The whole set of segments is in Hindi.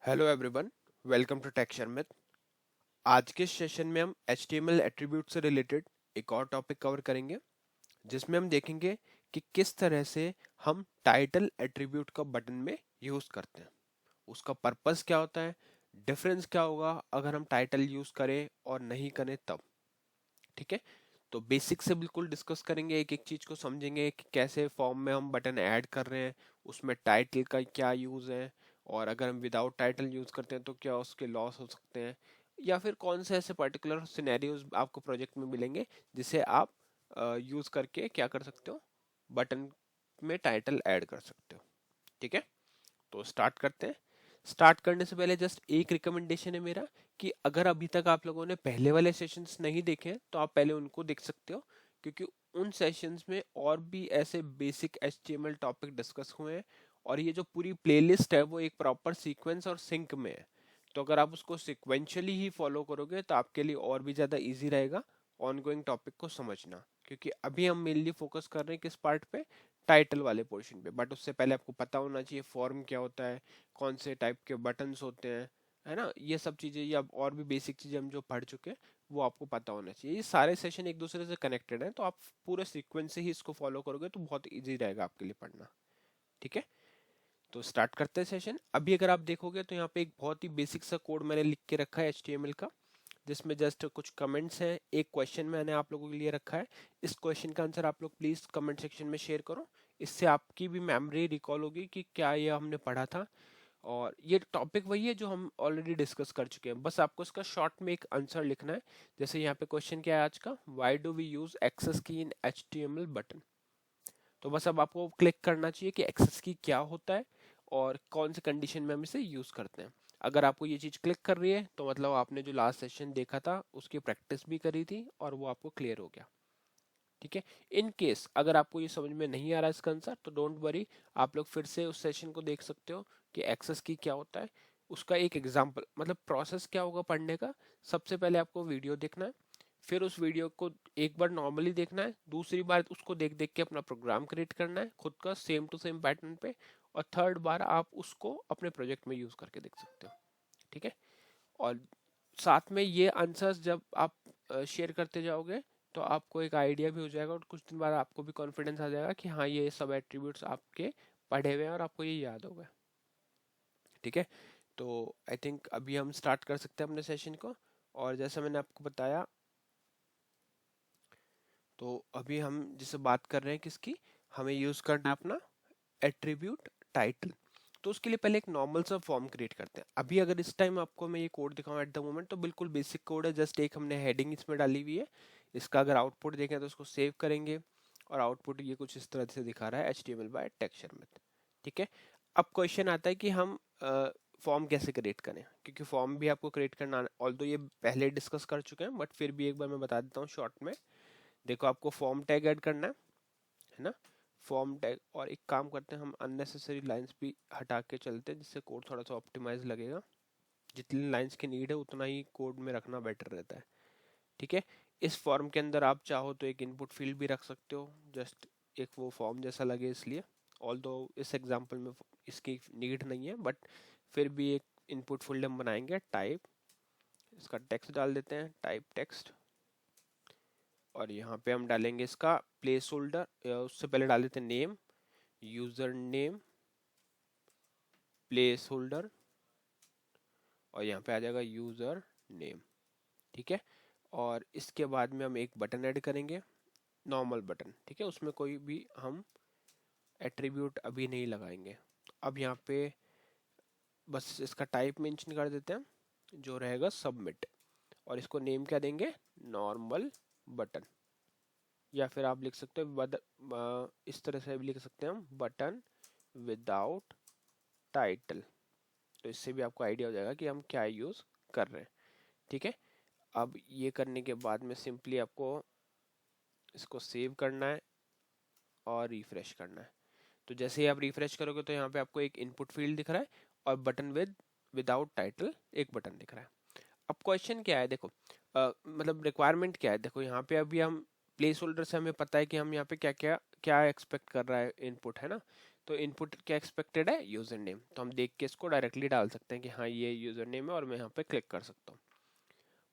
Hello everyone, welcome to tech Sharmit. आज के सेशन में हम HTML एट्रीब्यूट से रिलेटेड एक और टॉपिक कवर करेंगे, जिसमें हम देखेंगे कि किस तरह से हम टाइटल एट्रीब्यूट का बटन में यूज करते हैं, उसका पर्पस क्या होता है, डिफरेंस क्या होगा अगर हम टाइटल यूज करें और नहीं करें तब। ठीक है, तो बेसिक से बिल्कुल डिस्कस करेंगे, एक एक चीज को समझेंगे कि कैसे फॉर्म में हम बटन ऐड कर रहे हैं, उसमें टाइटल का क्या यूज है, और अगर हम विदाउट टाइटल यूज करते हैं तो क्या उसके लॉस हो सकते हैं, या फिर कौन से ऐसे पर्टिकुलर सिनेरियोज आपको प्रोजेक्ट में मिलेंगे जिसे आप यूज करके क्या कर सकते हो, बटन में टाइटल ऐड कर सकते हो। ठीक है, तो स्टार्ट करते हैं। स्टार्ट करने से पहले जस्ट एक रिकमेंडेशन है मेरा कि अगर अभी तक आप लोगों ने पहले वाले सेशंस नहीं देखे हैं तो आप पहले उनको देख सकते हो, क्योंकि उन सेशंस में और भी ऐसे बेसिक HTML टॉपिक डिस्कस हुए हैं, और ये जो पूरी प्लेलिस्ट है वो एक प्रॉपर सीक्वेंस और सिंक में है। तो अगर आप उसको सिक्वेंशियली ही फॉलो करोगे तो आपके लिए और भी ज़्यादा इजी रहेगा ऑनगोइंग टॉपिक को समझना, क्योंकि अभी हम मेनली फोकस कर रहे हैं किस पार्ट पे, टाइटल वाले पोर्शन पे। बट उससे पहले आपको पता होना चाहिए फॉर्म क्या होता है, कौन से टाइप के बटन्स होते हैं, है ना, ये सब चीज़ें या और भी बेसिक चीज़ें हम जो पढ़ चुके हैं वो आपको पता होना चाहिए। ये सारे सेशन एक दूसरे से कनेक्टेड हैं, तो आप पूरे सीक्वेंस से ही इसको फॉलो करोगे तो बहुत ईजी रहेगा आपके लिए पढ़ना। ठीक है, तो स्टार्ट करते हैं सेशन। अभी अगर आप देखोगे तो यहाँ पे एक बहुत ही बेसिक सा कोड मैंने लिख के रखा है HTML का, जिसमें जस्ट कुछ कमेंट्स हैं, एक क्वेश्चन मैंने आप लोगों के लिए रखा है। इस क्वेश्चन का आंसर आप लोग प्लीज कमेंट सेक्शन में शेयर करो, इससे आपकी भी मेमोरी रिकॉल होगी कि क्या ये हमने पढ़ा था। और ये टॉपिक वही है जो हम ऑलरेडी डिस्कस कर चुके हैं, बस आपको इसका शॉर्ट में एक आंसर लिखना है। जैसे यहाँ पे क्वेश्चन क्या है आज का, why do we use access key in HTML button. तो बस अब आपको क्लिक करना चाहिए कि एक्सेस की क्या होता है और कौन से कंडीशन में हम इसे यूज करते हैं। अगर आपको ये चीज क्लिक कर रही है तो मतलब आपने जो लास्ट सेशन देखा था उसकी प्रैक्टिस भी करी थी और वो आपको क्लियर हो गया। ठीक है, इन केस अगर आपको ये समझ में नहीं आ रहा इसका आंसर तो डोंट वरी, आप लोग फिर से उस सेशन को देख सकते हो कि एक्सेस की क्या होता है, उसका एक एग्जाम्पल, मतलब प्रोसेस क्या होगा पढ़ने का। सबसे पहले आपको वीडियो देखना है, फिर उस वीडियो को एक बार नॉर्मली देखना है, दूसरी बार उसको देख देख के अपना प्रोग्राम क्रिएट करना है खुद का सेम टू सेम पैटर्न पे, और थर्ड बार आप उसको अपने प्रोजेक्ट में यूज करके देख सकते हो। ठीक है, और साथ में ये आंसर्स जब आप शेयर करते जाओगे तो आपको एक आइडिया भी हो जाएगा, और कुछ दिन बाद आपको भी कॉन्फिडेंस आ जाएगा कि हाँ ये सब एट्रीब्यूट्स आपके पढ़े हुए हैं और आपको ये याद होगा। ठीक है, तो आई थिंक अभी हम स्टार्ट कर सकते हैं अपने सेशन को। और जैसा मैंने आपको बताया, तो अभी हम जिसे बात कर रहे हैं किसकी, हमें यूज करना है अपना एट्रीब्यूट टाइटल। तो उसके लिए पहले एक नॉर्मल सा फॉर्म क्रिएट करते हैं। अभी अगर इस टाइम आपको मैं ये कोड दिखाऊं एट द मोमेंट तो बिल्कुल बेसिक कोड है, जस्ट एक हमने हेडिंग इसमें डाली हुई है। इसका अगर आउटपुट देखें तो उसको सेव करेंगे, और आउटपुट ये कुछ इस तरह से दिखा रहा है, HTML बाय टेक्सचर में। ठीक है, अब क्वेश्चन आता है कि हम फॉर्म कैसे क्रिएट करें, क्योंकि फॉर्म भी आपको क्रिएट करना, ऑल्दो ये पहले डिस्कस कर चुके हैं बट फिर भी एक बार मैं बता देता हूँ शॉर्ट में। देखो, आपको फॉर्म टैग ऐड करना है ना, फॉर्म टैग, और एक काम करते हैं हम अननेसेसरी लाइंस भी हटा के चलते हैं जिससे कोड थोड़ा सा ऑप्टिमाइज लगेगा। जितनी लाइंस की नीड है उतना ही कोड में रखना बेटर रहता है। ठीक है, इस फॉर्म के अंदर आप चाहो तो एक इनपुट फील्ड भी रख सकते हो, जस्ट एक वो फॉर्म जैसा लगे इसलिए। ऑल्दो इस एग्जांपल में इसकी नीड नहीं है, बट फिर भी एक इनपुट फील्ड हम बनाएंगे टाइप, इसका टेक्स्ट डाल देते हैं, टाइप टेक्स्ट। और यहाँ पे हम डालेंगे इसका प्लेस होल्डर, उससे पहले डाल देते हैं name, user name, place holder, और यहाँ पे आ जाएगा यूजर नेम। ठीक है, और इसके बाद में हम एक बटन ऐड करेंगे, नॉर्मल बटन। ठीक है, उसमें कोई भी हम एट्रीब्यूट अभी नहीं लगाएंगे। अब यहाँ पे बस इसका टाइप मेंशन कर देते हैं जो रहेगा सबमिट, और इसको नेम क्या देंगे, नॉर्मल बटन, या फिर आप लिख सकते हो इस तरह से भी लिख सकते हैं हम, बटन विदाउट टाइटल। तो इससे भी आपको आइडिया हो जाएगा कि हम क्या यूज कर रहे हैं। ठीक है, अब ये करने के बाद में सिंपली आपको इसको सेव करना है और रिफ्रेश करना है। तो जैसे ही आप रिफ्रेश करोगे तो यहाँ पे आपको एक इनपुट फील्ड दिख रहा है, और बटन विदाउट टाइटल एक बटन दिख रहा है। अब क्वेश्चन क्या है, देखो मतलब रिक्वायरमेंट क्या है, देखो यहाँ पे अभी हम प्लेस होल्डर से हमें पता है कि हम यहाँ पे क्या क्या क्या एक्सपेक्ट कर रहा है इनपुट, है ना। तो इनपुट क्या एक्सपेक्टेड है, यूजर नेम, तो हम देख के इसको डायरेक्टली डाल सकते हैं कि हाँ ये यूजर नेम है और मैं यहाँ पे क्लिक कर सकता हूँ।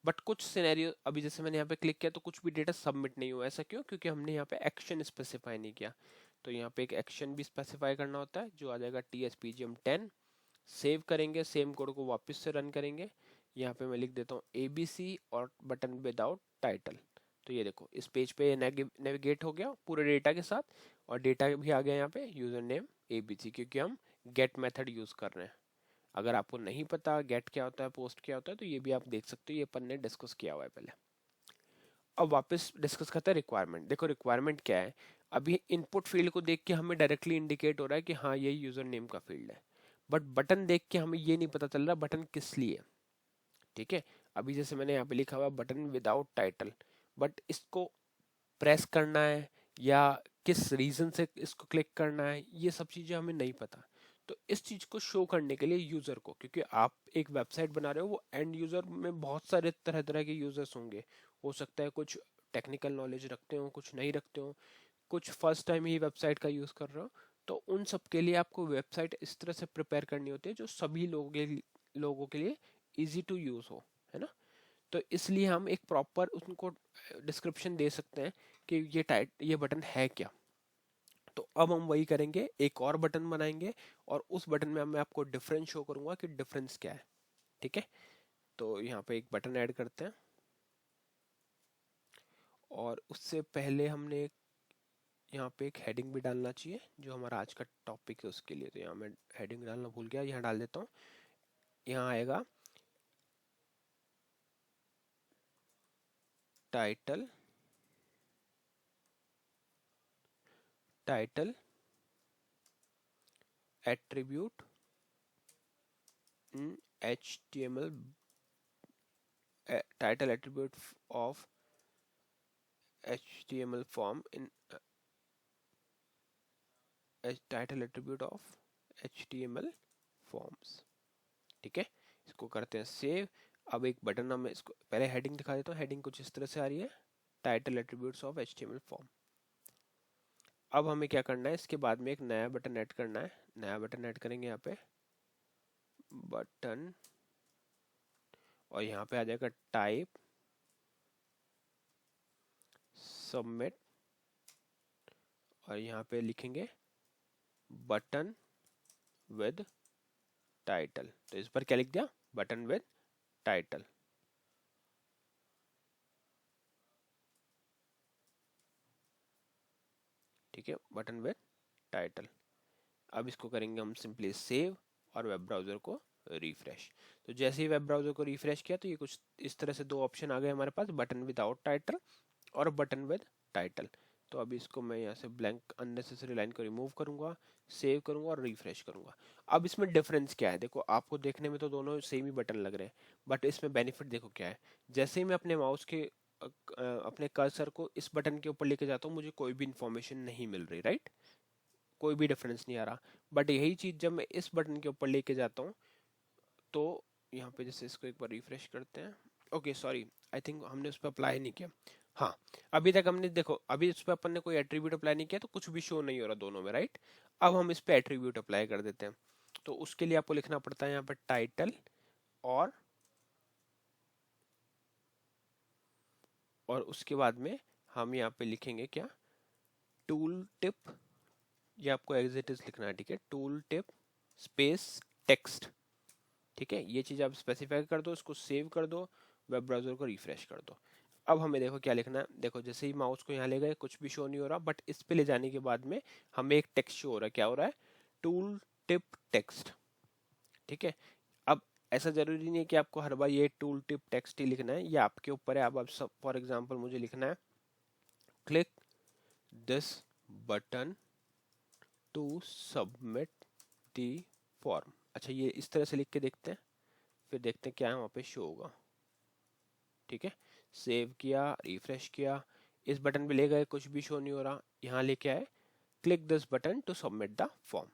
बट कुछ सिनेरियो, अभी जैसे मैंने यहाँ पे क्लिक किया तो कुछ भी डेटा सबमिट नहीं हुआ, ऐसा क्यों? क्योंकि हमने यहाँ पे एक्शन स्पेसिफाई नहीं किया। तो यहाँ पे एक एक्शन भी स्पेसिफाई करना होता है जो आ जाएगा TSPGM10। सेव करेंगे, सेम कोड को वापस से रन करेंगे। यहाँ पे मैं लिख देता हूँ ABC और बटन विदाउट टाइटल। तो ये देखो इस पेज पे नेविगेट हो गया पूरे डेटा के साथ, और डेटा भी आ गया यहाँ पे यूजर नेम ABC, क्योंकि हम गेट मेथड यूज कर रहे हैं। अगर आपको नहीं पता गेट क्या होता है, पोस्ट क्या होता है, तो ये भी आप देख सकते हो, ये अपन ने डिस्कस किया हुआ है पहले। अब वापस डिस्कस करते हैं रिक्वायरमेंट। देखो रिक्वायरमेंट क्या है, अभी इनपुट फील्ड को देख के हमें डायरेक्टली इंडिकेट हो रहा है कि हाँ ये यूजर नेम का फील्ड है, बट बटन देख के हमें ये नहीं पता चल रहा बटन किस लिए है। ठीक है, अभी जैसे मैंने यहाँ पे लिखा हुआ बटन विदाउट टाइटल, बट इसको प्रेस करना है या किस रीजन से इसको क्लिक करना है, ये सब चीजें हमें नहीं पता। तो इस चीज को शो करने के लिए यूजर को, क्योंकि आप एक वेबसाइट बना रहे हो, वो एंड यूजर में बहुत सारे तरह तरह के यूजर्स होंगे। हो सकता है कुछ टेक्निकल नॉलेज रखते हो, कुछ नहीं रखते हो, कुछ फर्स्ट टाइम ही वेबसाइट का यूज कर रहे हो। तो उन सब के लिए आपको वेबसाइट इस तरह से प्रिपेयर करनी होती है जो सभी लोगों के लिए इजी टू यूज हो, है ना। तो इसलिए हम एक प्रॉपर उनको डिस्क्रिप्शन दे सकते हैं कि ये बटन है क्या। तो अब हम वही करेंगे, एक और बटन बनाएंगे और उस बटन में मैं आपको डिफरेंस शो करूंगा कि डिफरेंस क्या है। ठीक है, तो यहाँ पे एक बटन ऐड करते हैं, और उससे पहले हमने यहाँ पे एक हेडिंग भी डालना चाहिए जो हमारा आज का टॉपिक है उसके लिए। तो यहाँ मैं हेडिंग डालना भूल गया, यहाँ डाल देता हूँ। यहाँ आएगा title, title attribute in HTML, title attribute of HTML form in title attribute of HTML forms. ठीक है, इसको करते हैं सेव। अब एक बटन, हम इसको पहले हेडिंग दिखा देता हूँ। हेडिंग कुछ इस तरह से आ रही है, title attributes of HTML form. अब हमें क्या करना है, इसके बाद में एक नया बटन ऐड करना है। नया बटन ऐड करेंगे यहाँ पे बटन, और यहाँ पे आ जाएगा टाइप सबमिट, और यहाँ पे लिखेंगे बटन विद टाइटल। तो इस पर क्या लिख दिया, बटन विद टाइटल। ठीक है, बटन विद टाइटल। अब इसको करेंगे हम सिंपली सेव और वेब ब्राउजर को रिफ्रेश। तो जैसे ही वेब ब्राउजर को रिफ्रेश किया तो ये कुछ इस तरह से दो ऑप्शन आ गए हमारे पास, बटन विदाउट टाइटल और बटन विद टाइटल। तो अभी इसको मैं यहाँ से ब्लैंक अननेसेसरी लाइन को रिमूव करूंगा, सेव करूंगा और रिफ्रेश करूंगा। अब इसमें डिफरेंस क्या है, देखो आपको देखने में तो दोनों सेम ही बटन लग रहे हैं, बट इसमें बेनिफिट देखो क्या है। जैसे ही मैं अपने माउस के अपने कर्सर को इस बटन के ऊपर लेके जाता हूँ, मुझे कोई भी इंफॉर्मेशन नहीं मिल रही, राइट, कोई भी डिफरेंस नहीं आ रहा। बट यही चीज जब मैं इस बटन के ऊपर लेके जाता हूँ, तो यहाँ पे जैसे इसको एक बार रिफ्रेश करते हैं। ओके सॉरी, आई थिंक हमने उस पर अप्लाई नहीं किया। हाँ, अभी तक हमने देखो, अभी इस पर अपन ने कोई एट्रीब्यूट अप्लाई नहीं किया तो कुछ भी शो नहीं हो रहा दोनों में, राइट। अब हम इस पे एट्रीब्यूट अप्लाई कर देते हैं। तो उसके लिए आपको लिखना पड़ता है यहाँ पे टाइटल, और उसके बाद में हम यहाँ पे लिखेंगे क्या, टूल टिप, ये आपको एज इट इज लिखना है, ठीक है, टूल टिप स्पेस टेक्स्ट। ठीक है, ये चीज आप स्पेसिफाई कर दो, इसको सेव कर दो, वेब ब्राउजर को रिफ्रेश कर दो। अब हमें देखो क्या लिखना है, देखो जैसे ही माउस को यहाँ ले गए कुछ भी शो नहीं हो रहा, बट इस पे ले जाने के बाद में हमें एक टेक्स्ट शो हो रहा है। क्या हो रहा है, टूल टिप टेक्स्ट। ठीक है, अब ऐसा जरूरी नहीं है कि आपको हर बार ये टूल टिप टेक्स्ट ही लिखना है, ये आपके ऊपर है। अब सब फॉर एग्जाम्पल मुझे लिखना है click this button to submit the form. अच्छा, ये इस तरह से लिख के देखते हैं, फिर देखते हैं क्या है वहाँ पे शो होगा। ठीक है, सेव किया, रिफ्रेश किया, इस बटन पे ले गए, कुछ भी शो नहीं हो रहा। यहाँ लेके आए click this button to submit the form.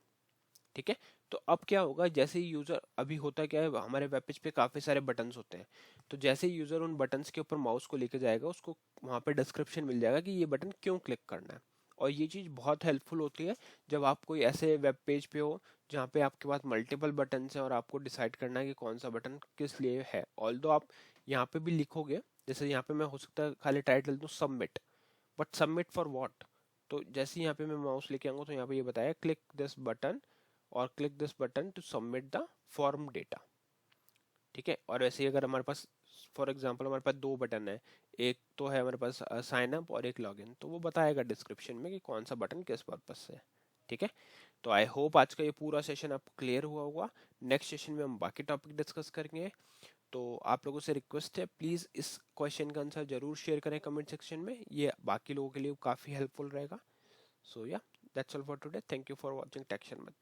ठीक है, तो अब क्या होगा, जैसे ही यूजर, अभी होता क्या है हमारे वेब पेज पे काफी सारे बटन्स होते हैं, तो जैसे ही यूजर उन बटन्स के ऊपर माउस को लेके जाएगा, उसको वहां पे डिस्क्रिप्शन मिल जाएगा कि ये बटन क्यों क्लिक करना है। और ये चीज़ बहुत हेल्पफुल होती है जब आप कोई ऐसे वेब पेज पे हो जहाँ पे आपके पास मल्टीपल बटन हैं और आपको डिसाइड करना है कि कौन सा बटन किस लिए है। ऑल्दो आप यहाँ पे भी लिखोगे, जैसे यहाँ पे मैं हो सकता है खाली टाइटल दूँ submit, but submit for what. तो जैसे यहाँ पे मैं माउस लेके आऊंगा तो यहाँ पे ये बताया क्लिक दिस बटन और click this button to submit the form data. ठीक है, और वैसे ही अगर हमारे पास फॉर एग्जांपल हमारे पास दो बटन है, एक तो है हमारे पास साइन अप और एक लॉगिन, तो वो बताएगा डिस्क्रिप्शन में कि कौन सा बटन किस पर्पज से है। ठीक है, तो आई होप आज का ये पूरा सेशन आपको क्लियर हुआ होगा। नेक्स्ट सेशन में हम बाकी टॉपिक डिस्कस करेंगे। तो आप लोगों से रिक्वेस्ट है, प्लीज़ इस क्वेश्चन का आंसर जरूर शेयर करें कमेंट सेक्शन में, ये बाकी लोगों के लिए काफ़ी हेल्पफुल रहेगा। So yeah that's all for today, thank you for watching टेक्शन में।